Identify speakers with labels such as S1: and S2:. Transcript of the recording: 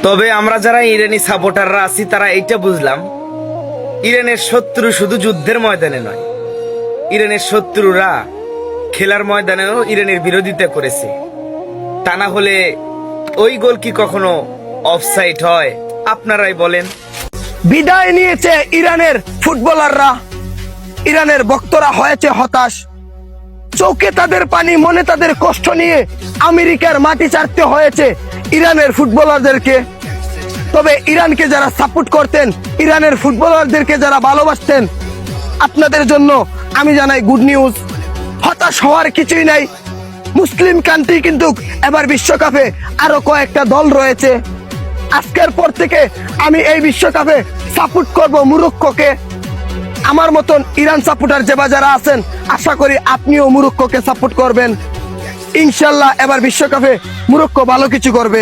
S1: তবে আমরা যারা ইরানি সাপোর্টাররা আছি তারা এইটা বুঝলাম, ইরানের শত্রু শুধু যুদ্ধের ময়দানে নয়, ইরানের শত্রুরা খেলার ময়দানেও ইরানের বিরোধিতা করেছে। তা না হলে ওই গোল কি কখনো অফসাইড হয়? আপনারাই বলেন।
S2: বিদায় নিয়েছে ইরানের ফুটবলাররা, ইরানের ভক্তরা হয়েছে হতাশ। চোখে তাদের পানি, মনে তাদের কষ্ট নিয়ে আমেরিকার মাটি ছাড়তে হয়েছে ইরানের ফুটবলারদেরকে। তবে ইরানকে যারা সাপোর্ট করতেন, ইরানের ফুটবলারদেরকে যারা ভালোবাসতেন, আপনাদের জন্য আমি জানাই গুড নিউজ। হতাশ হওয়ার কিছুই নাই। মুসলিম কান্ট্রি কিন্তু এবার বিশ্বকাপে আরো কয়েকটা দল রয়েছে। আজকের পর থেকে আমি এই বিশ্বকাপে সাপোর্ট করব মরক্কোকে। আমার মতন ইরান সাপোর্টার যারা আছেন, আশা করি আপনিও মরক্কোকে সাপোর্ট করবেন। ইনশাল্লাহ এবার বিশ্বকাপে মরক্কো ভালো কিছু করবে।